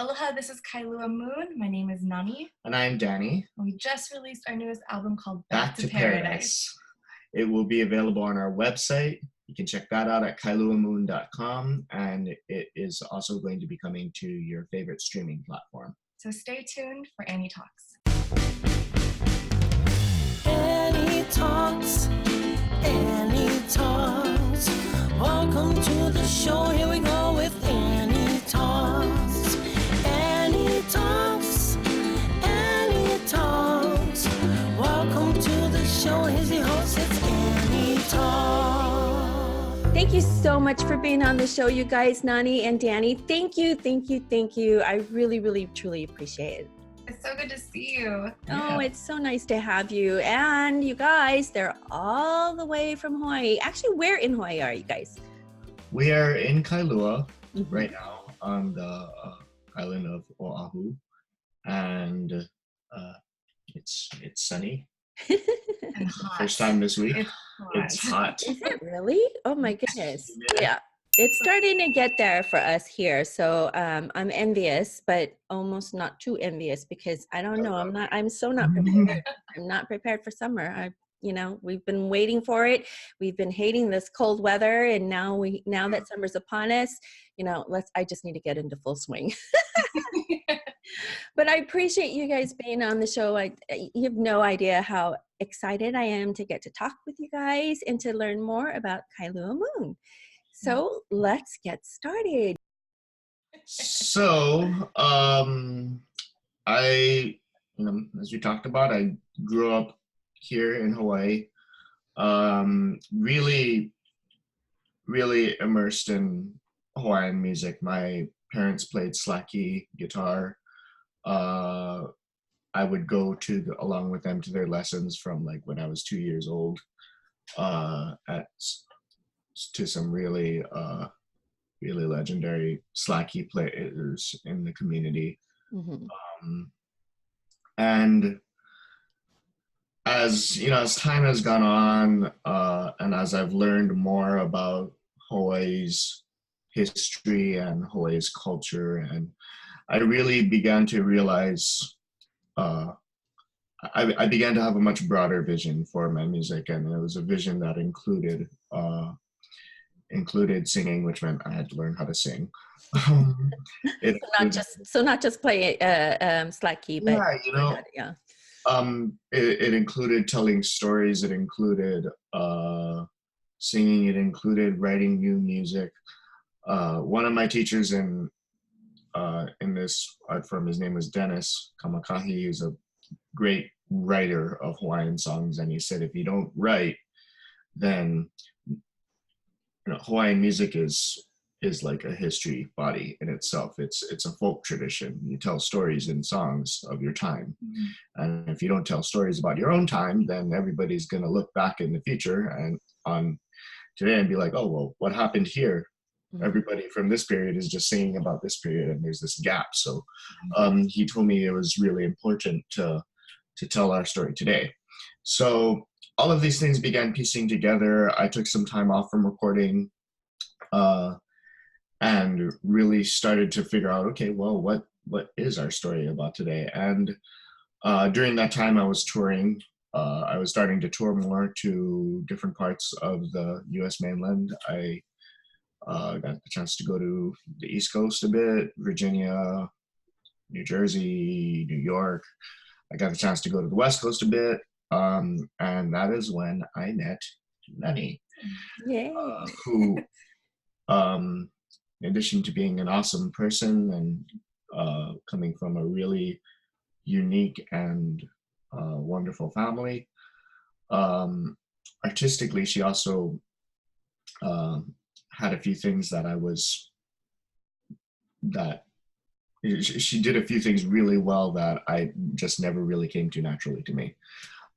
Aloha, this is Kailua Moon. My name is Nani. And I'm Danny. We just released our newest album called Back to Paradise. It will be available on our website. You can check that out at kailuamoon.com, and it is also going to be coming to your favorite streaming platform. So stay tuned for Annie Talks. Annie Talks, Annie Talks. Welcome to the show. Here we go with Annie Talks. Annie Talks, Annie Talks. Welcome to the show. Here's your host, it's Annie Talks. Thank you so much for being on the show, you guys, Nani and Danny. Thank you. I really, truly appreciate it. It's so good to see you. Oh, it's so nice to have you. And you guys, they're all the way from Hawaii. Actually, where in Hawaii are you guys? We are in Kailua right now on the island of Oahu, and it's sunny. And hot. First time this week. It's hot. Is it really? Oh my goodness. Yeah. It's starting to get there for us here. So I'm envious, but almost not too envious because I don't know. I'm so not prepared. I'm not prepared for summer. We've been waiting for it. We've been hating this cold weather. And now that summer's upon us, I just need to get into full swing. But I appreciate you guys being on the show. You have no idea how excited I am to get to talk with you guys and to learn more about Kailua Moon. So let's get started. So, as we talked about, I grew up here in Hawaii, really immersed in Hawaiian music. My parents played slaki guitar. I would go along with them to their lessons from like when I was 2 years old, to some really legendary slaki players in the community. And as time has gone on, and as I've learned more about Hawaii's history and Hawaii's culture, and I really began to realize I began to have a much broader vision for my music, and it was a vision that included singing, which meant I had to learn how to sing. Not just play slaki, but it included telling stories. It included singing. It included writing new music. One of my teachers in this art form, his name was Dennis Kamakahi. He's a great writer of Hawaiian songs, and he said, if you don't write, then Hawaiian music is like a history body in itself. It's a folk tradition. You tell stories in songs of your time. And if you don't tell stories about your own time, then everybody's going to look back in the future and on today and be like, oh, well, what happened here? Everybody from this period is just singing about this period, and there's this gap. So he told me it was really important to tell our story today. So all of these things began piecing together. I took some time off from recording and really started to figure out, okay, well, what is our story about today? And during that time I was touring. I was starting to tour more to different parts of the US mainland. I got the chance to go to the East Coast a bit, Virginia, New Jersey, New York. I got the chance to go to the West Coast a bit. And that is when I met Nani, who, in addition to being an awesome person and coming from a really unique and wonderful family, artistically, she also had a few things she did a few things really well that I just never really came to naturally to me.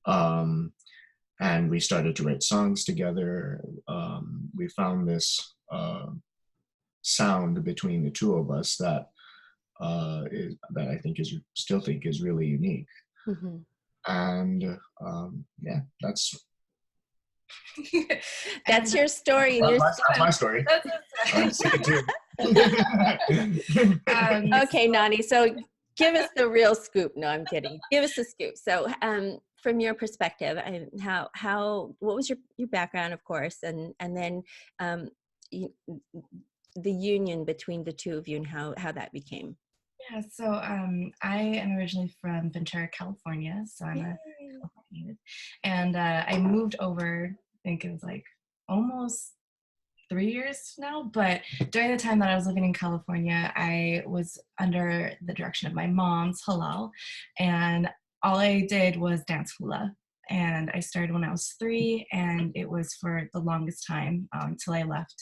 And we started to write songs together. We found this sound between the two of us that I still think is really unique. And that's That's your story. That's my story. I'm sticking to it. Okay, Nani. So give us the real scoop. No, I'm kidding. Give us the scoop. So, from your perspective, what was your background, of course, and then you, the union between the two of you and how that became. Yeah, so I am originally from Ventura, California, so I'm a California native. And I moved over, I think it was like almost 3 years now, but during the time that I was living in California, I was under the direction of my mom's halal, and all I did was dance hula. And I started when I was 3, and it was for the longest time till I left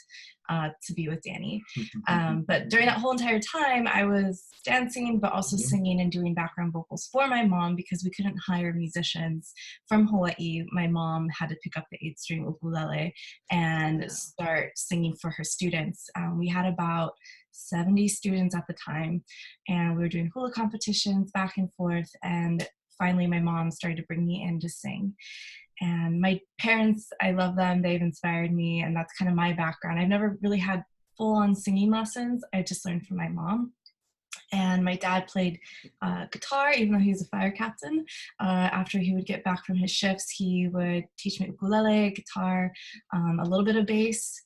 to be with Danny. But during that whole entire time, I was dancing, but also singing and doing background vocals for my mom because we couldn't hire musicians from Hawaii. My mom had to pick up the 8-string ukulele and start singing for her students. We had about 70 students at the time, and we were doing hula competitions back and forth, and finally my mom started to bring me in to sing. And my parents, I love them, they've inspired me, and that's kind of my background. I've never really had full-on singing lessons. I just learned from my mom. And my dad played guitar, even though he was a fire captain. After he would get back from his shifts, he would teach me ukulele, guitar, a little bit of bass,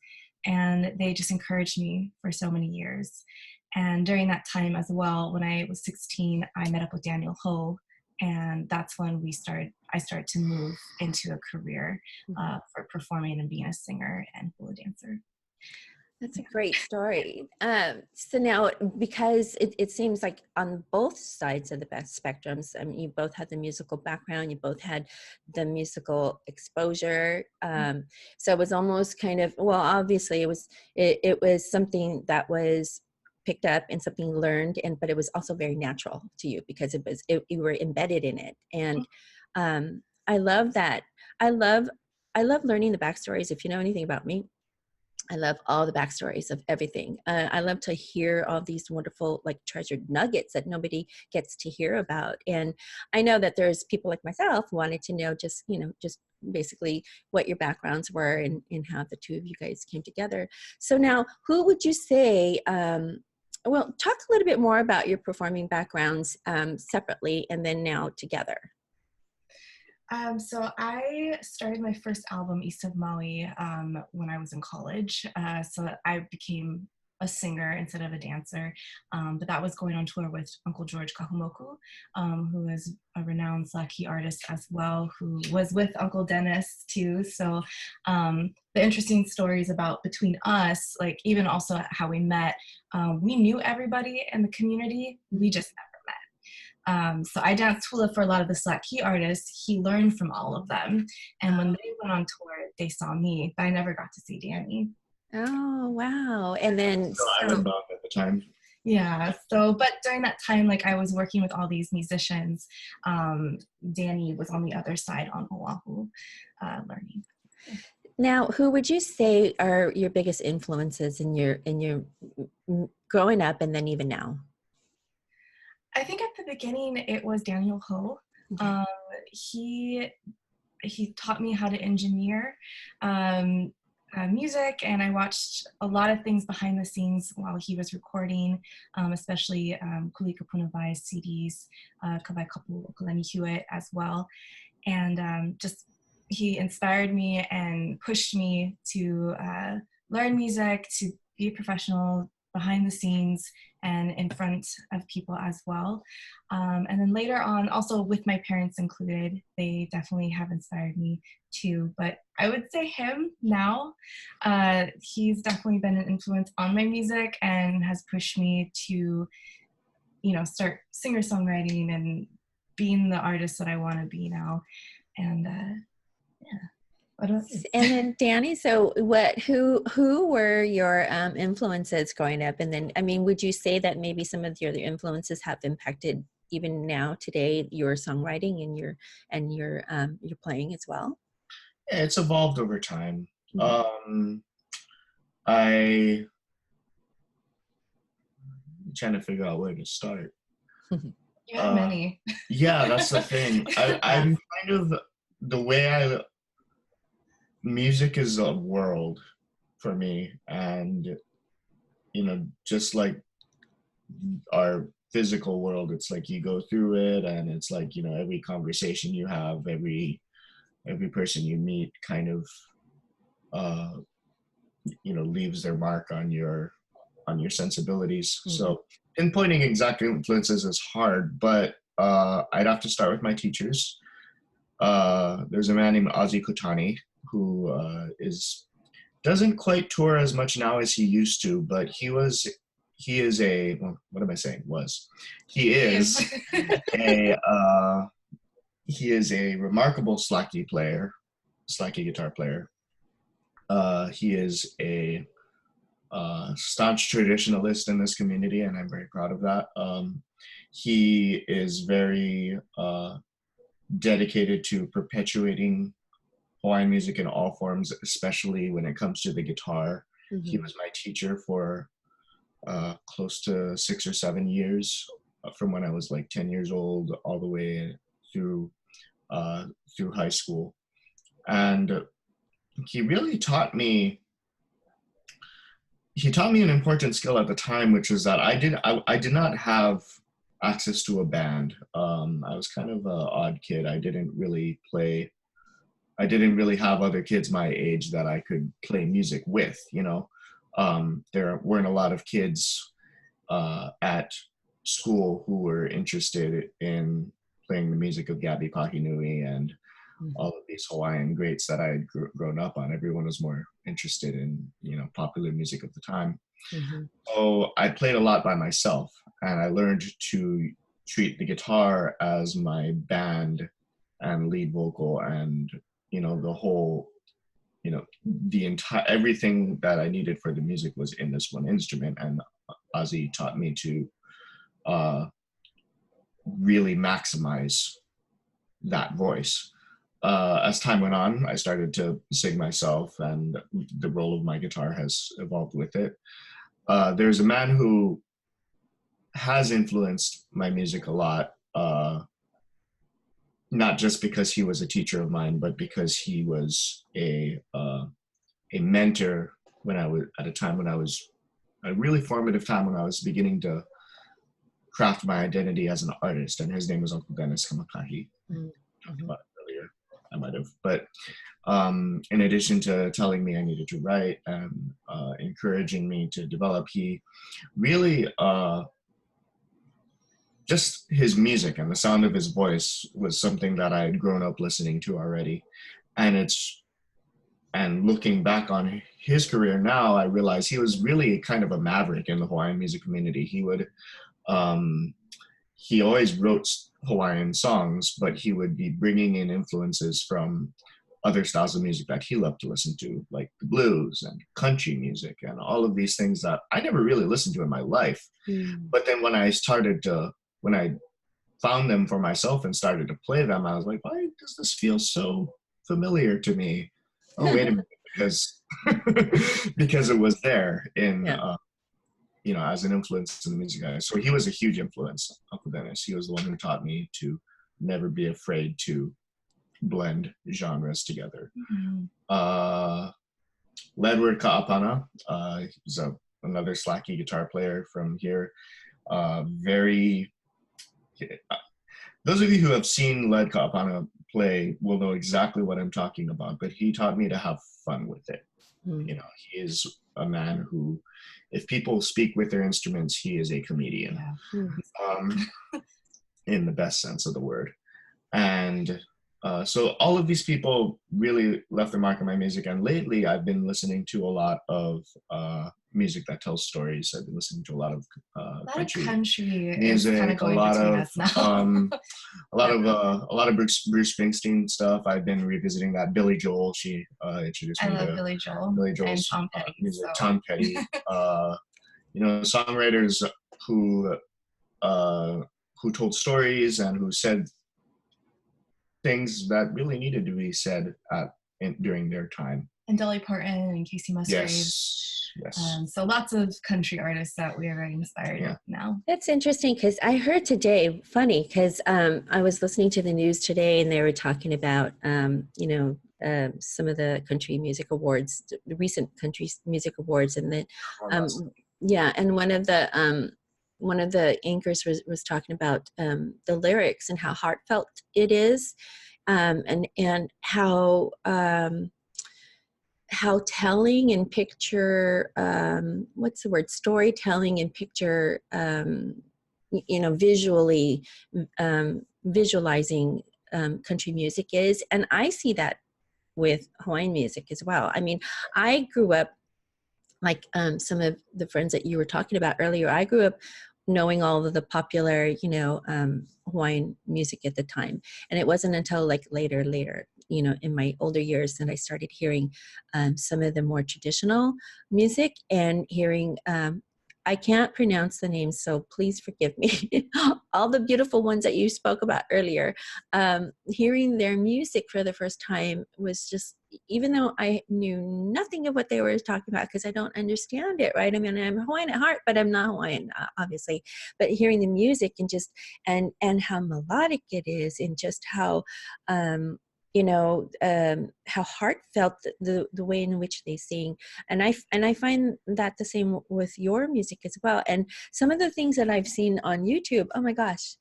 and they just encouraged me for so many years. And during that time as well, when I was 16, I met up with Daniel Ho, and that's when I started to move into a career for performing and being a singer and hula dancer. That's a great story. So now, because it seems like on both sides of the spectrums, I mean, you both had the musical background, you both had the musical exposure. So it was almost kind of, well, obviously it was something that was picked up and something learned, but it was also very natural to you because you were embedded in it. And I love that. I love learning the backstories. If you know anything about me, I love all the backstories of everything. I love to hear all these wonderful, like, treasured nuggets that nobody gets to hear about. And I know that there's people like myself who wanted to know just basically what your backgrounds were and how the two of you guys came together. So now, who would you say, well, talk a little bit more about your performing backgrounds separately and then now together. So I started my first album, East of Maui, when I was in college. So I became a singer instead of a dancer. But that was going on tour with Uncle George Kahumoku, who is a renowned Slaki artist as well, who was with Uncle Dennis too. So the interesting stories about between us, like even also how we met, we knew everybody in the community, we just never met. So I danced hula for a lot of the Slaki artists. He learned from all of them. And when they went on tour, they saw me, but I never got to see Danny. Oh, wow. And then Island Dog at the time. Yeah, so, but during that time, like, I was working with all these musicians. Danny was on the other side on Oahu, learning. Now, who would you say are your biggest influences in your growing up and then even now? I think at the beginning it was Daniel Ho. Okay. He taught me how to engineer music, and I watched a lot of things behind the scenes while he was recording, especially Kulika Punawai's CDs, Kawai Kapu Okalani Hewitt as well. And just he inspired me and pushed me to learn music, to be a professional behind the scenes and in front of people as well. And then later on, also with my parents included, they definitely have inspired me too. But I would say him now. He's definitely been an influence on my music and has pushed me to, start singer-songwriting and being the artist that I want to be now. And yeah. And then Danny, so who were your influences growing up? And then, I mean, would you say that maybe some of your other influences have impacted even now today your songwriting and your playing as well? Yeah, it's evolved over time. Mm-hmm. I'm trying to figure out where to start. You have many. Yeah, that's the thing. I'm kind of the way music is a world for me, and just like our physical world, it's like you go through it, and it's like, every conversation you have, every person you meet kind of, leaves their mark on your sensibilities. Mm-hmm. So pinpointing exact influences is hard, but I'd have to start with my teachers. There's a man named Ozzy Kutani who doesn't quite tour as much now as he used to, but he is a remarkable slacky guitar player. He is a staunch traditionalist in this community, and I'm very proud of that. He is very dedicated to perpetuating Hawaiian music in all forms, especially when it comes to the guitar. Mm-hmm. He was my teacher for close to 6 or 7 years, from when I was like 10 years old all the way through high school. And he really taught me an important skill at the time, which was that I did not have access to a band. I was kind of an odd kid. I didn't really have other kids my age that I could play music with, There weren't a lot of kids at school who were interested in playing the music of Gabi Pahinui and all of these Hawaiian greats that I had grown up on. Everyone was more interested in, popular music of the time. Mm-hmm. So I played a lot by myself, and I learned to treat the guitar as my band and lead vocal, and, the whole, the entire, everything that I needed for the music was in this one instrument. And Ozzy taught me to really maximize that voice. As time went on, I started to sing myself, and the role of my guitar has evolved with it. There's a man who has influenced my music a lot, not just because he was a teacher of mine, but because he was a mentor when I was a really formative time when I was beginning to craft my identity as an artist, and his name was Uncle Dennis Kamakahi. Mm-hmm. Talked about it earlier. I might have, but in addition to telling me I needed to write and encouraging me to develop, he really just his music and the sound of his voice was something that I had grown up listening to already. And looking back on his career now, I realize he was really kind of a maverick in the Hawaiian music community. He always wrote Hawaiian songs, but he would be bringing in influences from other styles of music that he loved to listen to, like the blues and country music and all of these things that I never really listened to in my life. Mm. But then when I found them for myself and started to play them, I was like, why does this feel so familiar to me? Oh, wait a minute, because it was there in, as an influence in the music guy. So he was a huge influence, Uncle Dennis. He was the one who taught me to never be afraid to blend genres together. Mm-hmm. Ledward Ka'apana, he's another slacky guitar player from here. Those of you who have seen Led Ka'apana play will know exactly what I'm talking about, but he taught me to have fun with it. Mm. He is a man who, if people speak with their instruments, he is a comedian. Yeah. In the best sense of the word. And so all of these people really left their mark on my music. And lately I've been listening to a lot of music that tells stories. I've been listening to a lot of country music, is kind of going between us now. a lot of Bruce Springsteen stuff. I've been revisiting that. Billy Joel, she introduced me to Billy Joel. Billy Joel's and Tom Petty. Music. So. Tom Petty. Songwriters who told stories and who said things that really needed to be said during their time. And Dolly Parton and Casey Musgraves. Yes. So lots of country artists that we are very inspired now. That's interesting because I heard today, funny, because I was listening to the news today and they were talking about, some of the country music awards, the recent country music awards, and that Yeah, and one of the anchors was talking about the lyrics and how heartfelt it is, and how telling and picture, what's the word, storytelling and picture, visually, visualizing country music is. And I see that with Hawaiian music as well. I mean, I grew up, like some of the friends that you were talking about earlier, I grew up knowing all of the popular, Hawaiian music at the time. And it wasn't until like later, in my older years that I started hearing some of the more traditional music and hearing, I can't pronounce the names, so please forgive me. All the beautiful ones that you spoke about earlier, hearing their music for the first time was just, even though I knew nothing of what they were talking about because I don't understand it, right? I mean, I'm Hawaiian at heart, but I'm not Hawaiian, obviously. But hearing the music and just and how melodic it is, and just how how heartfelt the way in which they sing, and I find that the same with your music as well. And some of the things that I've seen on YouTube, oh my gosh,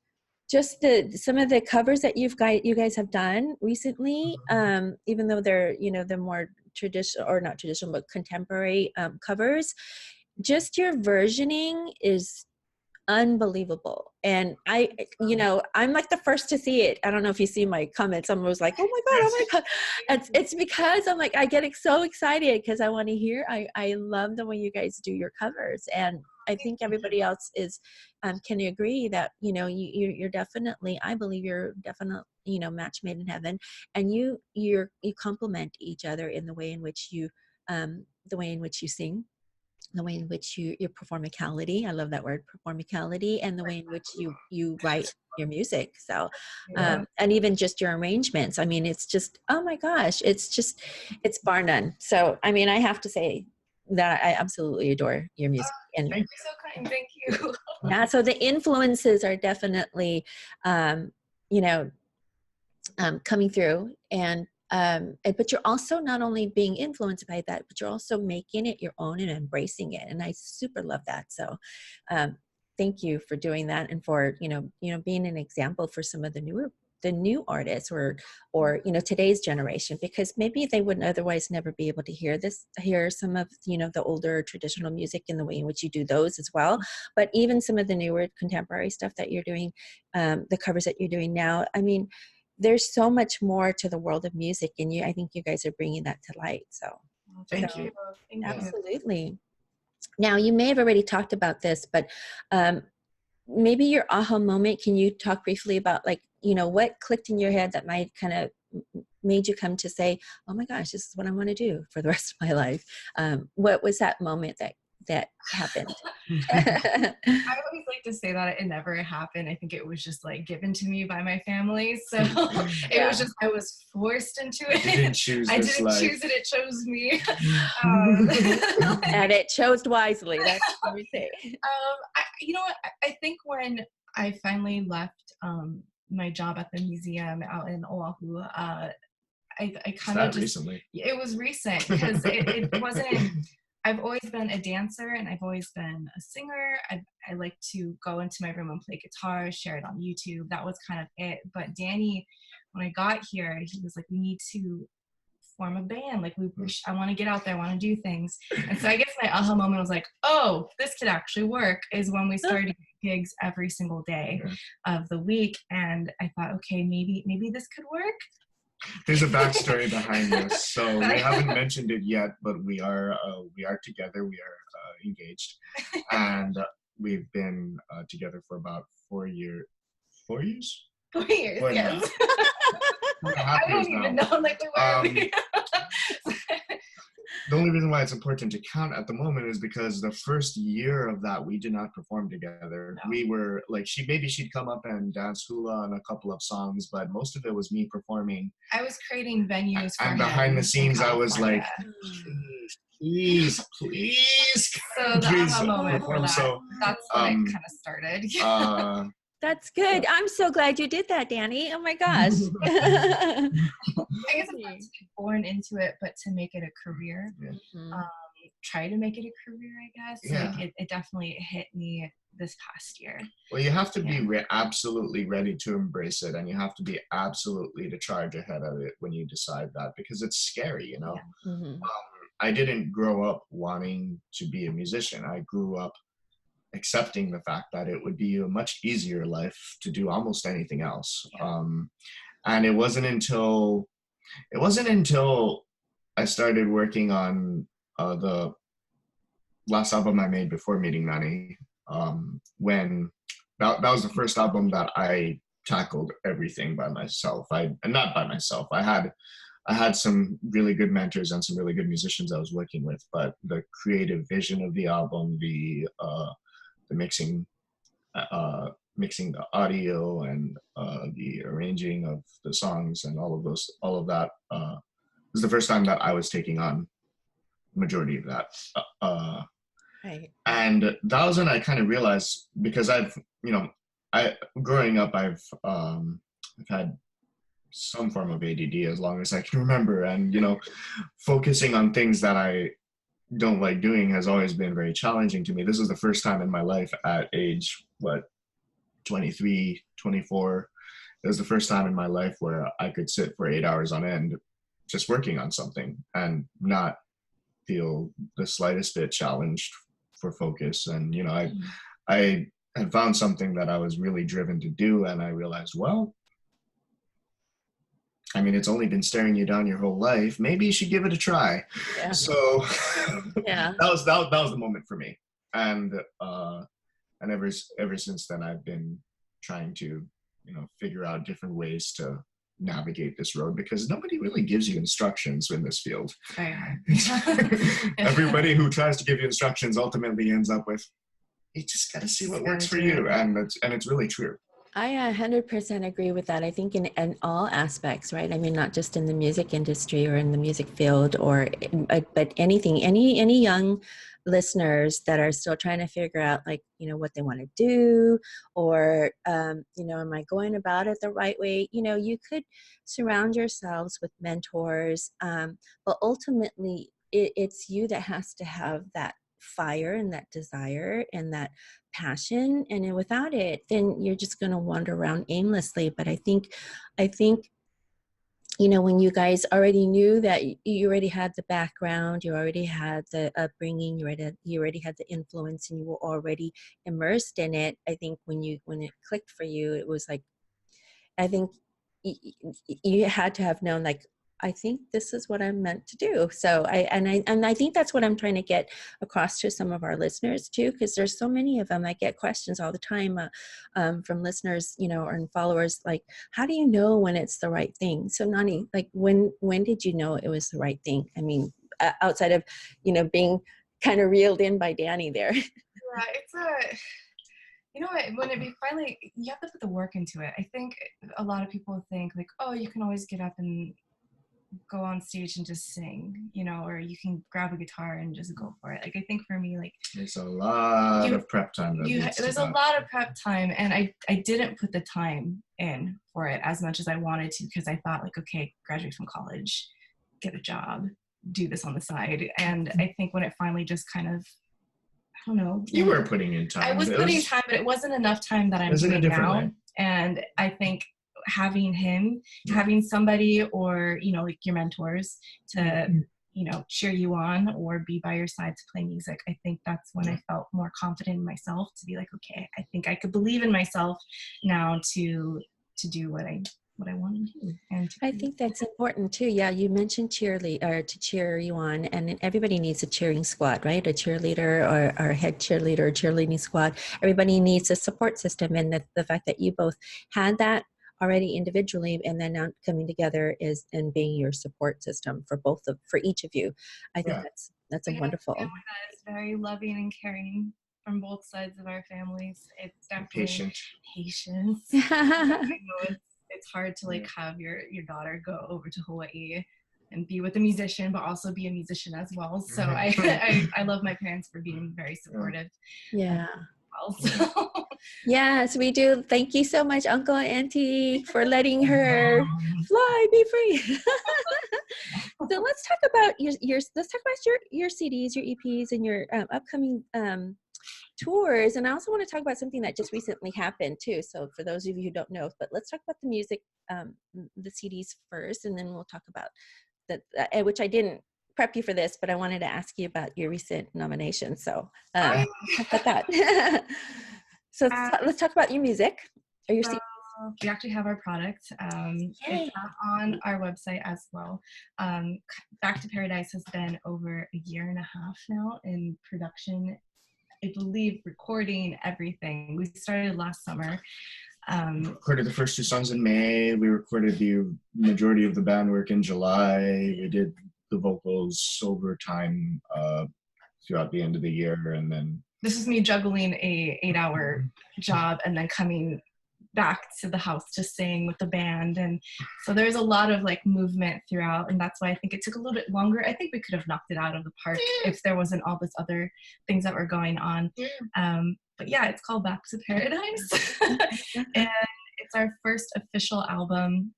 just some of the covers that you guys have done recently, even though they're the more traditional, or not traditional, but contemporary covers, just your versioning is unbelievable. And I'm like the first to see it. I don't know if you see my comments. Someone was like, oh my god. It's because I'm like, I get so excited because I want to hear. I love the way you guys do your covers, and I think everybody else is can agree that you're definitely, I believe you're definitely match made in heaven, and you complement each other in the way in which you sing, the way in which your performicality, I love that word, performicality, and the way in which you write your music. So and even just your arrangements, I mean, it's just, oh my gosh, it's bar none. So I mean, I have to say that I absolutely adore your music. And you're so kind. Thank you. Yeah, so the influences are definitely coming through, and but you're also not only being influenced by that, but you're also making it your own and embracing it. And I super love that. So thank you for doing that, and for being an example for some of the new artists, or today's generation, because maybe they wouldn't otherwise never be able to hear some of the older traditional music in the way in which you do those as well. But even some of the newer contemporary stuff that you're doing, the covers that you're doing now, I mean, there's so much more to the world of music, and I think you guys are bringing that to light. So thank you. Absolutely. Now, you may have already talked about this, but maybe your aha moment, can you talk briefly about, like, what clicked in your head that might kind of made you come to say, oh my gosh, this is what I want to do for the rest of my life? What was that moment that happened? I always like to say that it never happened. I think it was just like given to me by my family. So it was just, I was forced into it. You didn't choose I this didn't life. choose it. It chose me. And it chose wisely. That's what we say. You know what? I think when I finally left my job at the museum out in Oahu, I kind of just recently. It was recent, because it wasn't. I've always been a dancer, and I've always been a singer. I like to go into my room and play guitar, share it on YouTube. That was kind of it. But Danny, when I got here, he was like, we need to form a band. Like, I want to get out there. I want to do things. And so I guess my aha moment was like, oh, this could actually work, is when we started gigs every single day of the week. And I thought, okay, maybe this could work. There's a backstory behind this, so we haven't mentioned it yet, but we are together. We are engaged, and we've been together for about 4 years. 4 years? 4 years. 4 Yes. I don't even know. Like, where are we? The only reason why it's important to count at the moment is because the first year of that, we did not perform together. No. We were like, she'd come up and dance hula on a couple of songs, but most of it was me performing. I was creating venues for and behind the scenes, I was like, please. So the aha moment for that, so, that's when it kind of started. That's good. I'm so glad you did that, Danny. Oh my gosh. I guess I'm not to be born into it, but to make it a career. try to make it a career, I guess. Yeah. Like it definitely hit me this past year. Well, you have to be absolutely ready to embrace it, and you have to be absolutely to charge ahead of it when you decide that, because it's scary, you know. Yeah. Mm-hmm. I didn't grow up wanting to be a musician. I grew up accepting the fact that it would be a much easier life to do almost anything else. Yeah. And it wasn't until I started working on the last album I made before meeting Nani, when that was the first album that I tackled everything by myself. Not by myself. I had some really good mentors and some really good musicians I was working with, but the creative vision of the album, the mixing the audio and the arranging of the songs and all of that was the first time that I was taking on the majority of that. Right. And that was when I kind of realized, because growing up, I've had some form of ADD as long as I can remember, and focusing on things that I don't like doing has always been very challenging to me. This is the first time in my life at age 23, 24, it was the first time in my life where I could sit for 8 hours on end just working on something and not feel the slightest bit challenged for focus. And I had found something that I was really driven to do, and I realized, well, I mean, it's only been staring you down your whole life. Maybe you should give it a try. Yeah. So Yeah. that was the moment for me. And ever since then, I've been trying to, figure out different ways to navigate this road, because nobody really gives you instructions in this field. Very hard. Everybody who tries to give you instructions ultimately ends up with, you just got to see what works for you. And it's really true. I 100% agree with that. I think in all aspects, right? I mean, not just in the music industry or in the music field, but anything, any young listeners that are still trying to figure out, like, what they want to do, or, am I going about it the right way? You could surround yourselves with mentors, but ultimately it's you that has to have that fire and that desire and that passion, and without it, then you're just going to wander around aimlessly. But I think when you guys already knew that you already had the background, you already had the upbringing, you already had the influence, and you were already immersed in it, I think when it clicked for you, it was like, I think you had to have known, like, I think this is what I'm meant to do. So I think that's what I'm trying to get across to some of our listeners too, because there's so many of them. I get questions all the time from listeners, and followers, like, how do you know when it's the right thing? So Nani, like, when did you know it was the right thing? I mean, outside of, being kind of reeled in by Danny there. Yeah, it's when it be finally, you have to put the work into it. I think a lot of people think, like, oh, you can always get up and go on stage and just sing, or you can grab a guitar and just go for it. Like, I think for me, like, there's a lot of prep time. There's a lot of prep time, and I didn't put the time in for it as much as I wanted to, because I thought, like, okay, graduate from college, get a job, do this on the side. And I think when it finally just kind of, I don't know. You were putting in time. I was putting time, but it wasn't enough time that I'm doing now. Way. And I think having somebody, or, like your mentors to, cheer you on or be by your side to play music, I think that's when I felt more confident in myself to be like, okay, I think I could believe in myself now to do what I want to do. And I think that's important too. Yeah, you mentioned to cheer you on, and everybody needs a cheering squad, right? A cheerleader or a head cheerleader or cheerleading squad. Everybody needs a support system, and the fact that you both had that already individually, and then now coming together and being your support system for each of you. I think that's a wonderful. Family that is very loving and caring from both sides of our families. It's definitely patience. I know it's hard to, like, have your daughter go over to Hawaii and be with a musician, but also be a musician as well. So I love my parents for being very supportive. Yeah. So. Yes, we do. Thank you so much, Uncle and Auntie, for letting her fly, be free. So let's talk about your CDs, your EPs, and your upcoming tours. And I also want to talk about something that just recently happened too. So for those of you who don't know, but let's talk about the music, the CDs first, and then we'll talk about that, which I didn't prep you for this, but I wanted to ask you about your recent nomination. So talk about that. So let's talk about your music or your CDs. We actually have our product. It's on our website as well. Back to Paradise has been over a year and a half now in production. I believe recording everything. We started last summer. Recorded the first 2 songs in May. We recorded the majority of the band work in July. We did the vocals over time throughout the end of the year, and then this is me juggling a 8-hour job and then coming back to the house to sing with the band, and so there's a lot of like movement throughout, and that's why I think it took a little bit longer. I think we could have knocked it out of the park if there wasn't all this other things that were going on. But yeah, it's called Back to Paradise. And it's our first official album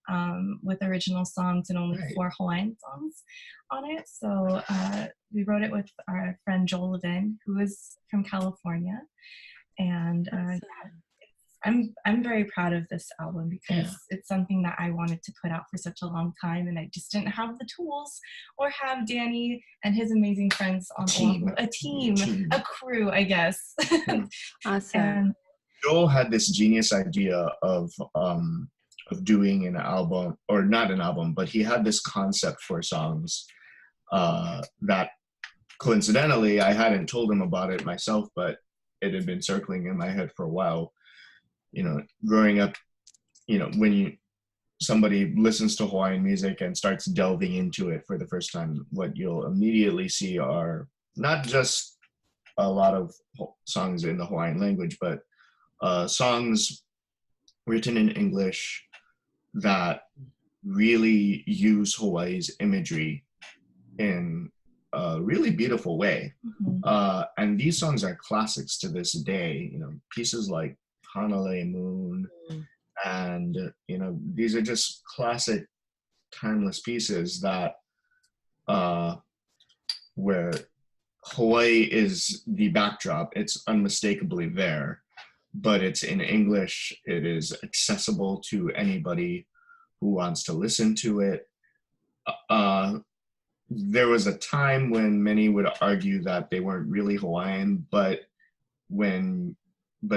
with original songs and only 4 Hawaiian songs on it. So we wrote it with our friend Joel Levin, who is from California, and I'm very proud of this album because it's something that I wanted to put out for such a long time, and I just didn't have the tools or have Danny and his amazing friends on a team, a crew, I guess. Awesome. And Joel had this genius idea of doing an album, or not an album, but he had this concept for songs that coincidentally I hadn't told him about it myself, but it had been circling in my head for a while. You know, growing up, you know, when somebody listens to Hawaiian music and starts delving into it for the first time, what you'll immediately see are not just a lot of songs in the Hawaiian language, but songs written in English that really use Hawaii's imagery in a really beautiful way. And these songs are classics to this day. You know, pieces like Kailua Moon, and you know, these are just classic, timeless pieces that where Hawaii is the backdrop. It's unmistakably there, but it's in English. It is accessible to anybody who wants to listen to it. There was a time when many would argue that they weren't really Hawaiian, but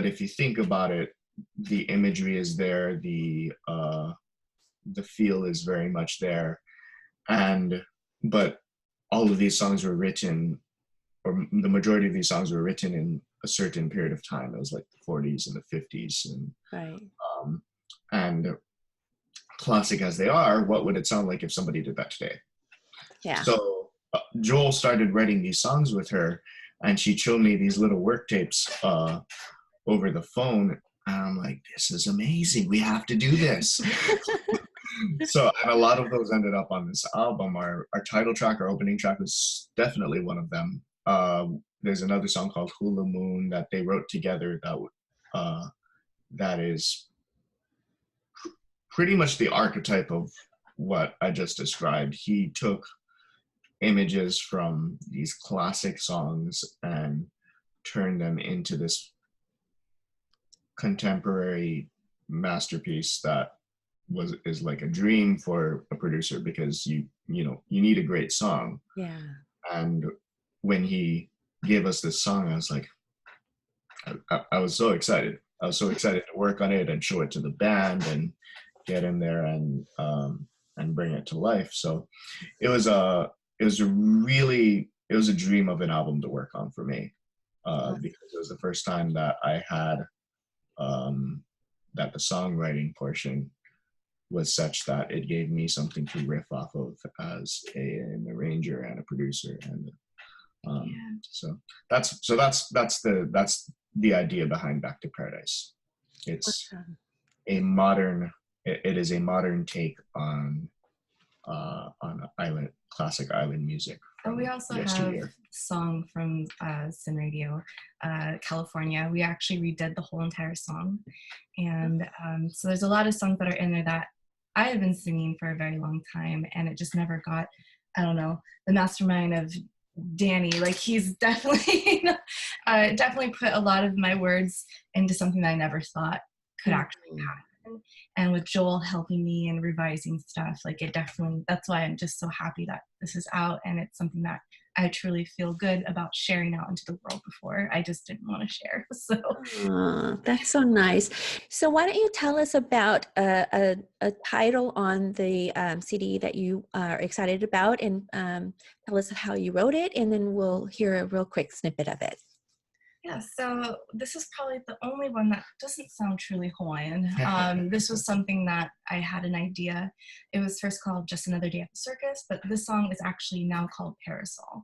if you think about it, the imagery is there, the feel is very much there, but all of these songs were written, or the majority of these songs were written in a certain period of time. It was like the 40s and the 50s, and classic as they are, what would it sound like if somebody did that today? Yeah. So Joel started writing these songs with her, and she showed me these little work tapes over the phone, and I'm like, this is amazing, we have to do this. So, and a lot of those ended up on this album. Our title track, our opening track, was definitely one of them. There's another song called Hula Moon that they wrote together that is pretty much the archetype of what I just described. He took images from these classic songs and turned them into this contemporary masterpiece that is like a dream for a producer, because you need a great song. Yeah. And when he gave us this song, I was like, I was so excited. I was so excited to work on it and show it to the band and get in there and bring it to life. So it was a dream of an album to work on for me, because it was the first time that I had that the songwriting portion was such that it gave me something to riff off of as an arranger and a producer, and so that's the idea behind Back to Paradise. It's awesome. It is a modern take on classic island music. And we also have a song from Sin Radio, California. We actually redid the whole entire song. And so there's a lot of songs that are in there that I have been singing for a very long time, and it just never got I don't know, the mastermind of Danny. Like he's definitely definitely put a lot of my words into something that I never thought could actually happen. And with Joel helping me and revising stuff, like it definitely, that's why I'm just so happy that this is out, and it's something that I truly feel good about sharing out into the world. Before I just didn't want to share. So that's so nice. So why don't you tell us about a title on the CD that you are excited about, and tell us how you wrote it, and then we'll hear a real quick snippet of it. yeah, so this is probably the only one that doesn't sound truly Hawaiian. This was something that I had an idea. It was first called Just Another Day at the Circus, but this song is actually now called Parasol.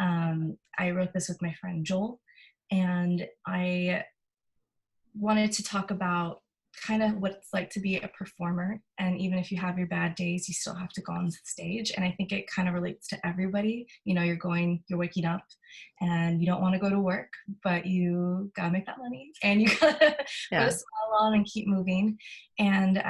I wrote this with my friend Joel, and I wanted to talk about kind of what it's like to be a performer, and even if you have your bad days, you still have to go on stage. And I think it kind of relates to everybody. You know, you're waking up and you don't want to go to work, but you gotta make that money, and you gotta put a smile on and keep moving. And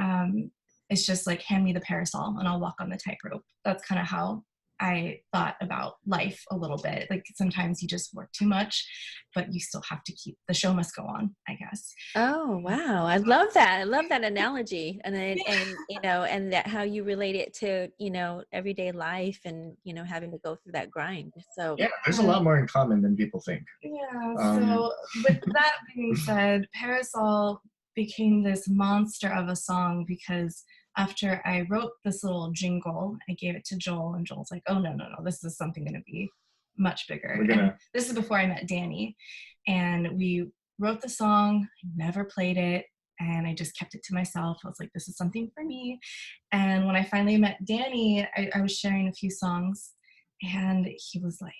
it's just like, hand me the parasol and I'll walk on the tightrope. That's kind of how I thought about life a little bit. Like sometimes you just work too much, but you still have to the show must go on, I guess. Oh, wow. I love that. I love that analogy. And then, and, you know, and that how you relate it to, you know, everyday life and, you know, having to go through that grind. So yeah, there's a lot more in common than people think. Yeah. So with that being said, Parasol became this monster of a song because after I wrote this little jingle, I gave it to Joel, and Joel's like, oh, no, this is something going to be much bigger. And this is before I met Danny. And we wrote the song, never played it, and I just kept it to myself. I was like, this is something for me. And when I finally met Danny, I was sharing a few songs, and he was like,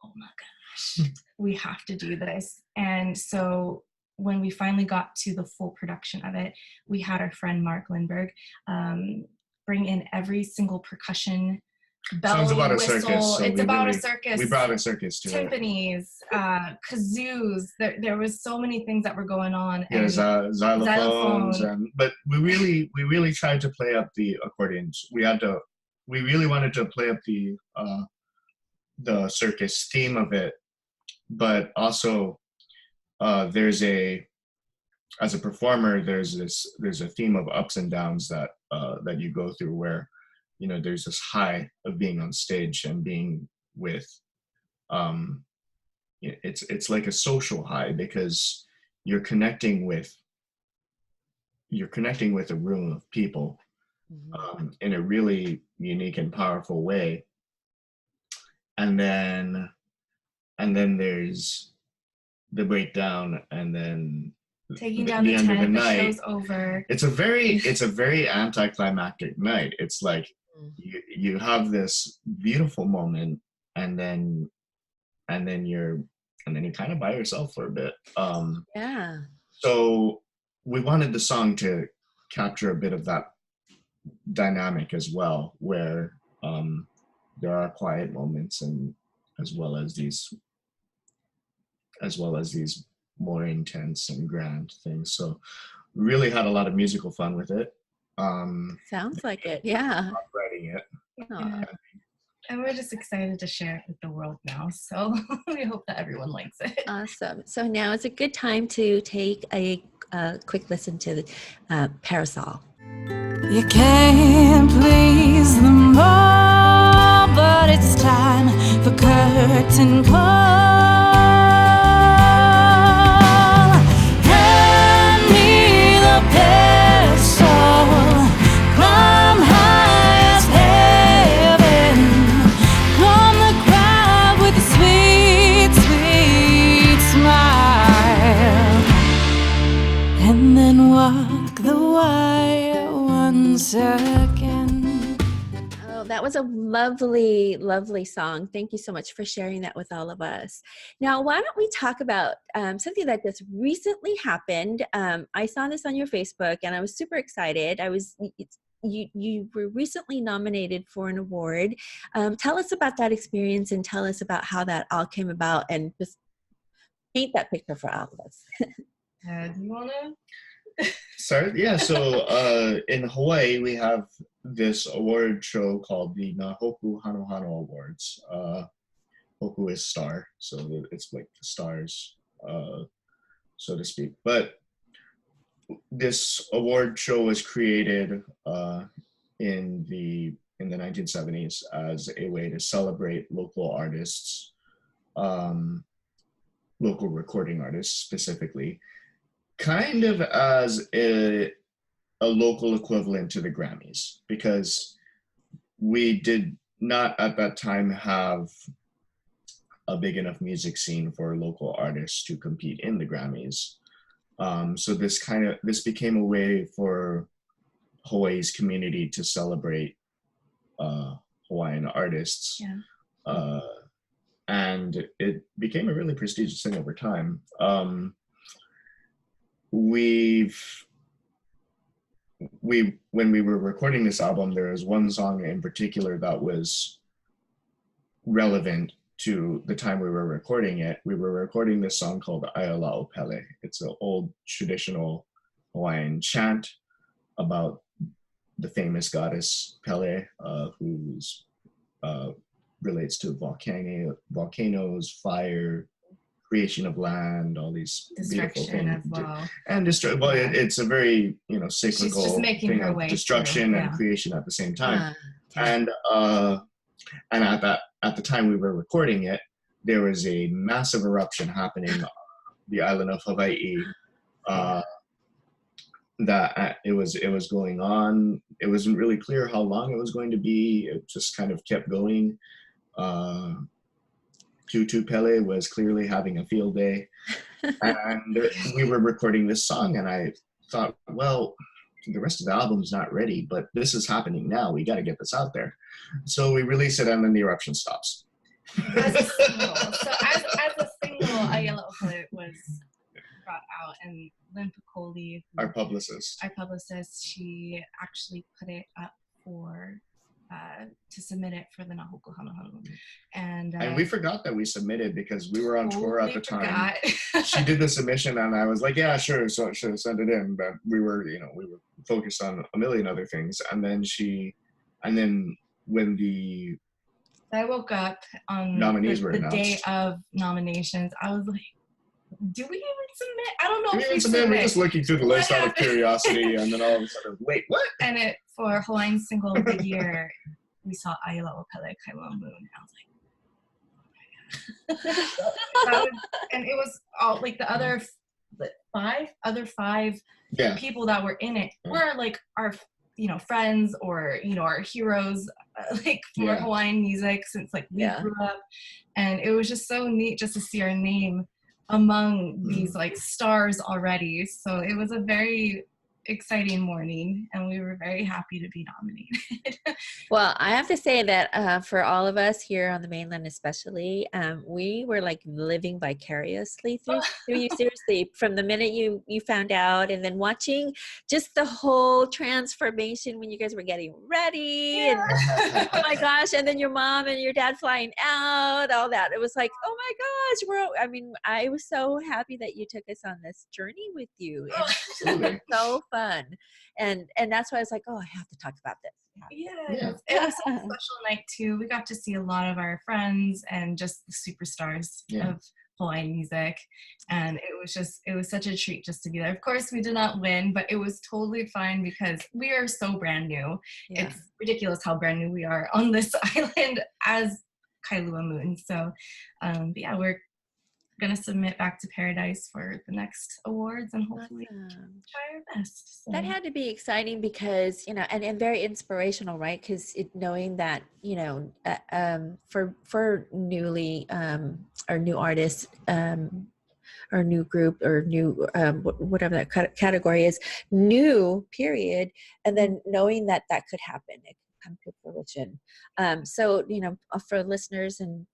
oh my gosh, we have to do this. And so when we finally got to the full production of it, we had our friend Mark Lindbergh bring in every single percussion, bell, Sounds about whistle. A circus, so it's about a circus. We brought a circus to timpanis, kazoos. There was so many things that were going on. Yeah, and xylophones, but we really tried to play up the accordions. We really wanted to play up the circus theme of it, but also as a performer, there's a theme of ups and downs that you go through, where, you know, there's this high of being on stage and being with, it's like a social high, because you're connecting with a room of people in a really unique and powerful way, and then there's the breakdown, and then taking down the tent, the show's over. It's a very anticlimactic night. It's like you have this beautiful moment, and then you're kind of by yourself for a bit. So we wanted the song to capture a bit of that dynamic as well, where there are quiet moments, and as well as these more intense and grand things. So really had a lot of musical fun with it. Sounds like it, yeah. Writing it. Yeah. And we're just excited to share it with the world now. So we hope that everyone likes it. Awesome. So now is a good time to take a quick listen to the Parasol. You can't please them all, but it's time for curtain call. Hand me the parasol, climb high as heaven, calm the crowd with a sweet, sweet smile, and then walk the wire once again. Oh, that was a lovely, lovely song. Thank you so much for sharing that with all of us. Now, why don't we talk about something that just recently happened? I saw this on your Facebook, and I was super excited. You were recently nominated for an award. Tell us about that experience, and tell us about how that all came about, and just paint that picture for all of us. Do you want to? Sorry. Yeah. So in Hawaii, we have this award show called the Na Hoku Hanohano Awards. Hoku is star, so it's like the stars, so to speak. But this award show was created in the 1970s as a way to celebrate local artists, local recording artists specifically, kind of as a local equivalent to the Grammys, because we did not at that time have a big enough music scene for local artists to compete in the Grammys. So this became a way for Hawaii's community to celebrate Hawaiian artists. Yeah. And it became a really prestigious thing over time. When we were recording this album, there was one song in particular that was relevant to the time we were recording it. We were recording this song called Aiala'o Pele. It's an old traditional Hawaiian chant about the famous goddess Pele, who's relates to volcanoes, fire, creation of land, all these beautiful Destruction things. as well. And it's a very cyclical She's just making thing her of way destruction through, and yeah. creation at the same time. Yeah. And at the time we were recording it, there was a massive eruption happening on the island of Hawaii. That it was going on. It wasn't really clear how long it was going to be. It just kind of kept going. Tutu Pele was clearly having a field day, and we were recording this song, and I thought, well, the rest of the album's not ready, but this is happening now. We got to get this out there. So we release it, and then the eruption stops. As a single. So as a single, Aiala'o Pele was brought out, and Lynn Piccoli, Our publicist, she actually put it up for to submit it for the Na Hoku Hanohano. And we forgot that we submitted because we were on tour at the time. Forgot. She did the submission, and I was like, yeah, sure, so sure, send it in. But we were focused on a million other things. And then when the I woke up on nominees were the announced, day of nominations, I was like, do we even submit? I don't know we if even we submit. submit. We're just looking through the What list out of happened? curiosity, and then all of a sudden, wait, what? And it for Hawaiian Single of the Year, we saw Aiala'o Pele, Kailua Moon, and I was like, oh my god. And it was all like the other five Yeah. people that were in it were like our friends or our heroes like for Hawaiian music since like we grew up, and it was just so neat just to see our name among these like stars already. So it was a very exciting morning, and we were very happy to be nominated. Well, I have to say that for all of us here on the mainland especially, we were like living vicariously through you, seriously, from the minute you found out, and then watching just the whole transformation when you guys were getting ready. And oh my gosh, and then your mom and your dad flying out, all that. It was like, oh my gosh, I was so happy that you took us on this journey with you. And it was so fun. And that's why I was like, oh, I have to talk about this. It was a special night too. We got to see a lot of our friends and just the superstars of Hawaiian music, and it was such a treat just to be there. Of course, we did not win, but it was totally fine because we are so brand new. It's ridiculous how brand new we are on this island as Kailua Moon. So we're gonna submit back to Paradise for the next awards and hopefully try our best. So. That had to be exciting because and very inspirational, right? Because knowing that for newly or new artists or new group or new whatever that category is, new period, and then knowing that could happen, it could come to fruition. So for listeners and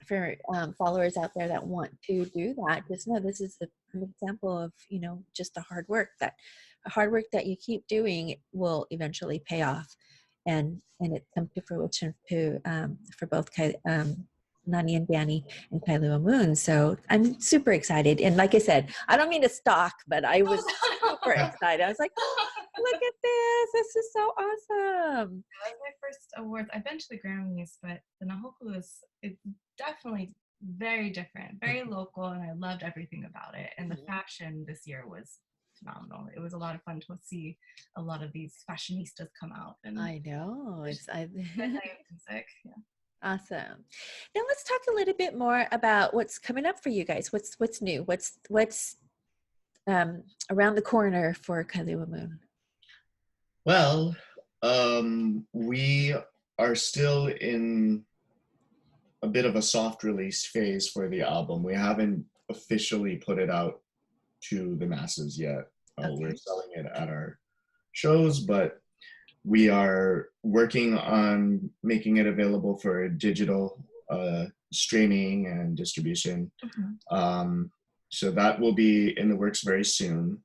for followers out there that want to do that, just know this is an example of just the hard work that you keep doing will eventually pay off, and it comes to fruition to for both Nani and Danny and Kailua Moon. So I'm super excited. And like I said, I don't mean to stalk, but I was super excited. I was like, look at this. This is so awesome. That was my first awards. I've been to the Grammys, but the Na Hoku it's definitely very different, very local, and I loved everything about it. And the fashion this year was phenomenal. It was a lot of fun to see a lot of these fashionistas come out. And I know. music. Yeah. Awesome. Now let's talk a little bit more about what's coming up for you guys. What's new? What's around the corner for Kailua Moon? Well, we are still in a bit of a soft release phase for the album. We haven't officially put it out to the masses yet. Okay. We're selling it at our shows, but we are working on making it available for digital streaming and distribution. So that will be in the works very soon.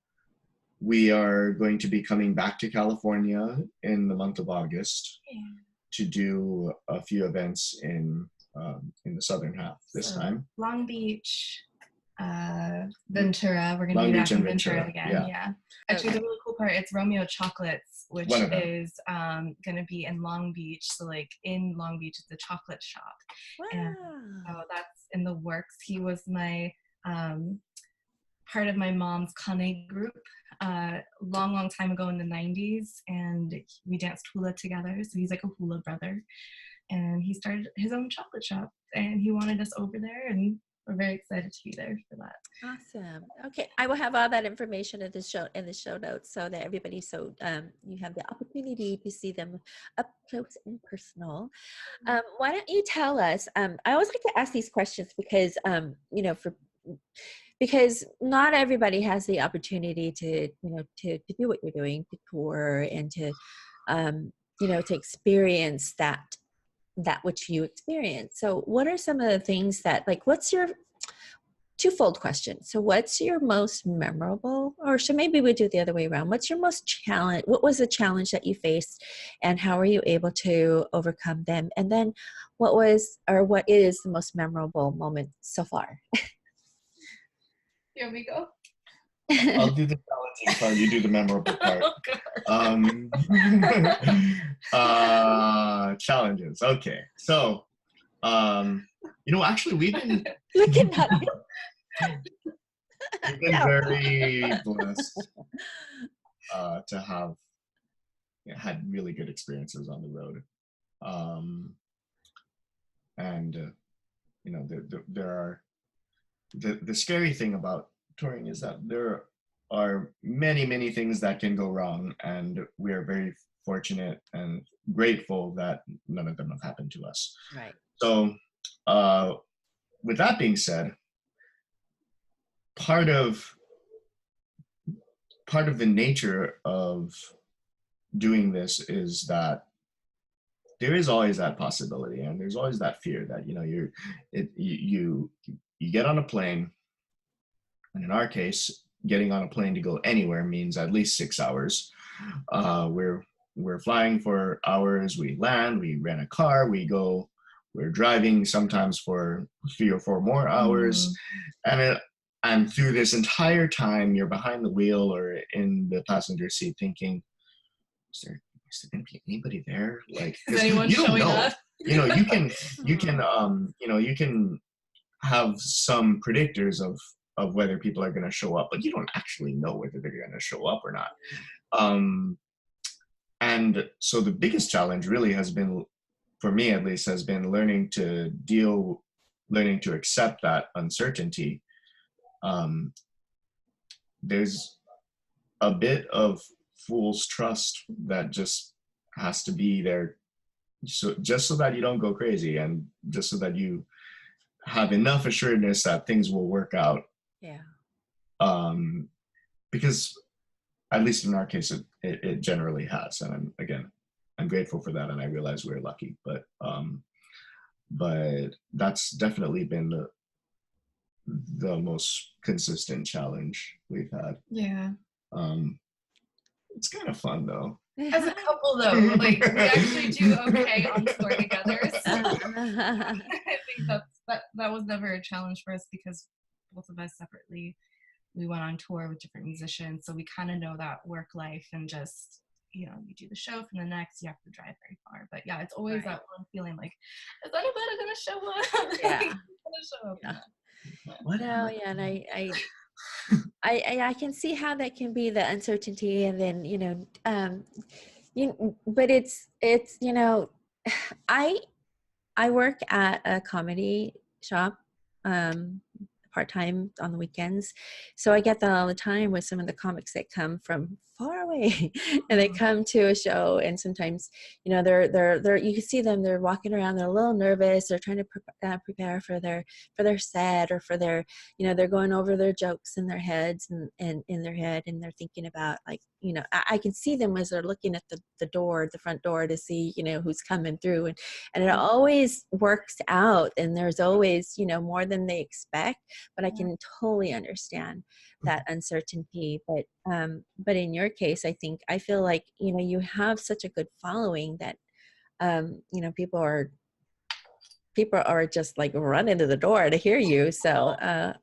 We are going to be coming back to California in the month of August to do a few events in the southern half this time. Long Beach, Ventura. We're going to be Long back Beach in and Ventura Ventura, again. yeah. Actually, the really cool part, it's Romeo Chocolates, which One of them. is going to be in Long Beach. So like in Long Beach, it's a chocolate shop. Wow. And so that's in the works. He was my part of my mom's Kane group long time ago in the 90s, and we danced hula together. So he's like a hula brother, and he started his own chocolate shop, and he wanted us over there, and we're very excited to be there for that. Awesome. Okay, I will have all that information in the show notes so that everybody, you have the opportunity to see them up close and personal. Why don't you tell us? I always like to ask these questions because because not everybody has the opportunity to do what you're doing, to tour and to to experience that which you experience. So what are some of the things that, like, what's your twofold question? So what's your most memorable, or should maybe we do it the other way around? What's your most challenge? What was the challenge that you faced and how were you able to overcome them? And then what is the most memorable moment so far? Here we go. I'll do the challenging part, you do the memorable part. Challenges. Okay. So, actually we've been very blessed to have had really good experiences on the road. There are the scary thing about touring is that there are many things that can go wrong, and we are very fortunate and grateful that none of them have happened to us. Right. So with that being said, part of the nature of doing this is that there is always that possibility, and there's always that fear that you get on a plane, and in our case, getting on a plane to go anywhere means at least 6 hours. We're flying for hours. We land. We rent a car. We're driving sometimes for 3 or 4 more hours, and through this entire time, you're behind the wheel or in the passenger seat, thinking, "Is there going to be anybody there? Like, is anyone showing up?" You can have some predictors of whether people are going to show up, but you don't actually know whether they're going to show up or not. And so the biggest challenge really has been, for me at least, has been learning to accept that uncertainty. There's a bit of fool's trust that just has to be there, so that you don't go crazy, and just so that you have enough assuredness that things will work out. Yeah. Because at least in our case, it generally has, and I'm grateful for that, and I realize we're lucky. But that's definitely been the most consistent challenge we've had. Yeah. It's kind of fun though. As a couple though, like we actually do okay on tour together. So I think that was never a challenge for us because both of us separately, we went on tour with different musicians, so we kind of know that work life and just, you do the show from the next, you have to drive very far. But yeah, it's always that one feeling like, is anybody gonna show up? Yeah. Yeah. No, yeah, and I can see how that can be, the uncertainty, and then but it's I work at a comedy shop part-time on the weekends, so I get that all the time with some of the comics that come from far away and they come to a show, and sometimes they're you can see them, they're walking around, they're a little nervous, they're trying to prepare for their set, or for their they're going over their jokes in their heads and in their head, and they're thinking about, like, I can see them as they're looking at the front door to see who's coming through, and it always works out, and there's always more than they expect, but I can totally understand that uncertainty. But in your case, I feel like you have such a good following that people are just like running to the door to hear you. So I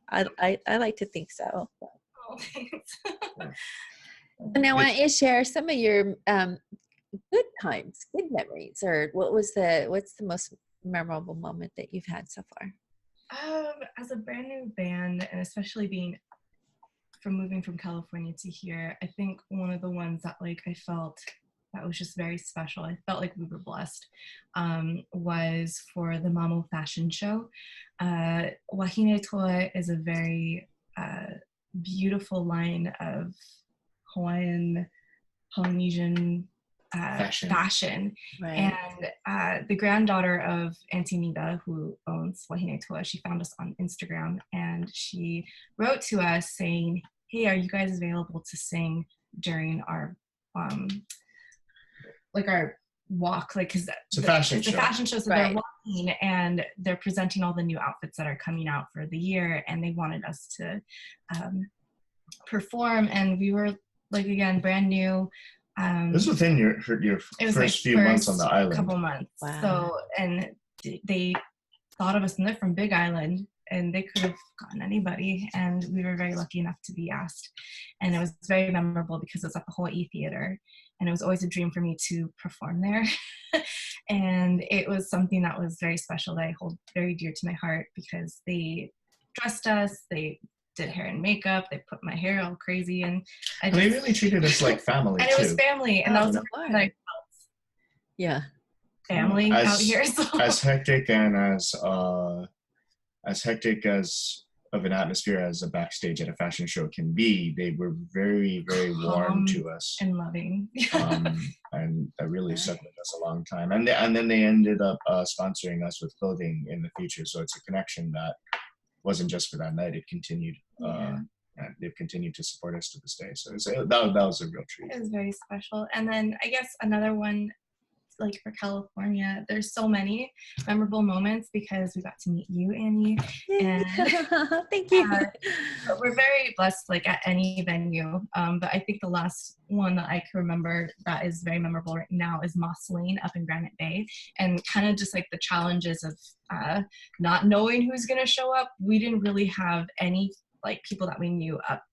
like to think so. Oh, thanks. Now, why don't you share some of your good times, good memories, or what's the most memorable moment that you've had so far? As a brand new band, and especially moving from California to here, I think one of the ones that I felt that was just very special, I felt like we were blessed, was for the Mamo fashion show. Wahine Toa is a very beautiful line of Hawaiian, Polynesian fashion. Right. And the granddaughter of Auntie Nita, who owns Wahine Toa, she found us on Instagram, and she wrote to us saying, hey, are you guys available to sing during our our walk, because it's a fashion show. So they're walking and they're presenting all the new outfits that are coming out for the year, and they wanted us to perform, and we were again brand new. This was within your first few months on the island. Couple months. Wow. So, and they thought of us, and they're from Big Island, and they could have gotten anybody, and we were very lucky enough to be asked. And it was very memorable because it was at the Hawaii Theater, and it was always a dream for me to perform there. And it was something that was very special, that I hold very dear to my heart, because they dressed us, they did hair and makeup, they put my hair all crazy, and they really treated us like family. And too. it was family, and that was the first that I felt. Yeah. Family out here. So. As hectic and as hectic as of an atmosphere as a backstage at a fashion show can be, they were very, very warm to us and loving. and that really stuck with us a long time. And then they ended up sponsoring us with clothing in the future. So it's a connection that wasn't just for that night. It continued. And they've continued to support us to this day. So that was a real treat. It was very special. And then I guess another one, for California, there's so many memorable moments because we got to meet you, Annie. And thank you. We're very blessed, at any venue. But I think the last one that I can remember that is very memorable right now is Moss Lane up in Granite Bay, and kind of just the challenges of not knowing who's going to show up. We didn't really have any people that we knew up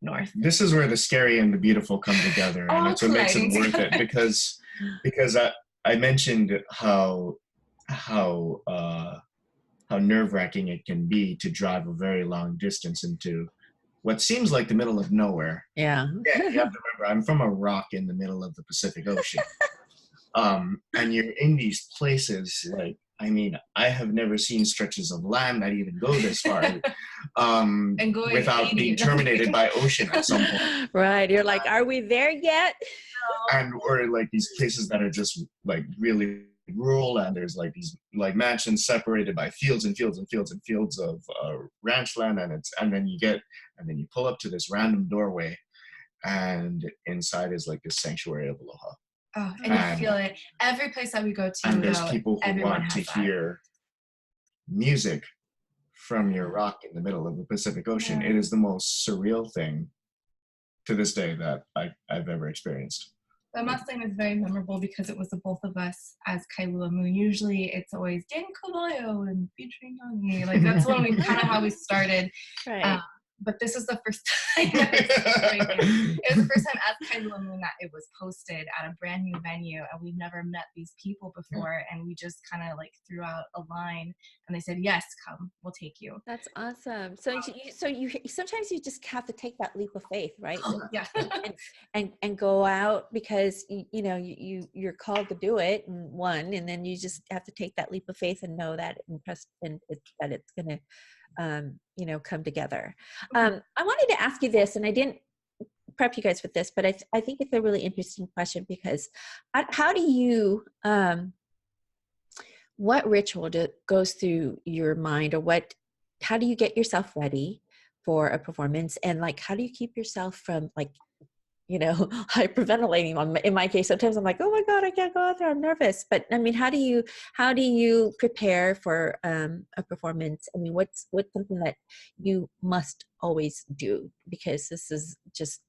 north. This is where the scary and the beautiful come together, and it's what makes it worth it, because I mentioned how nerve-wracking it can be to drive a very long distance into what seems like the middle of nowhere. Yeah. You have to remember, I'm from a rock in the middle of the Pacific Ocean. And you're in these places, I have never seen stretches of land that even go this far without being terminated by ocean at some point. Right. You're like, are we there yet? Or these places that are just really rural, and there's these mansions separated by fields and fields and fields and fields of ranch land, and then you pull up to this random doorway, and inside is this sanctuary of aloha. Oh, and you feel it every place that we go to. And there's people who want to hear music from your rock in the middle of the Pacific Ocean. Yeah. It is the most surreal thing to this day that I've ever experienced. The Mustang is very memorable because it was the both of us as Kailua Moon. Usually it's always Dan Carvalho and featuring Nani. Like that's when we kind of how we started. Right. But this is the first time. It was the first time as Kailua Moon that it was posted at a brand new venue, and we've never met these people before. And we just kind of like threw out a line, and they said, "Yes, come, we'll take you." That's awesome. So you sometimes you just have to take that leap of faith, right? Yeah. and go out because you're called to do it, and then you just have to take that leap of faith and know that that it's gonna come together. I wanted to ask you this, and I didn't prep you guys with this, but I think it's a really interesting question because how do you what ritual goes through your mind, or how do you get yourself ready for a performance, and like how do you keep yourself from like hyperventilating? In my case, sometimes I'm like, oh my God, I can't go out there, I'm nervous. But I mean, how do you prepare for a performance? I mean, what's something that you must always do, because this is just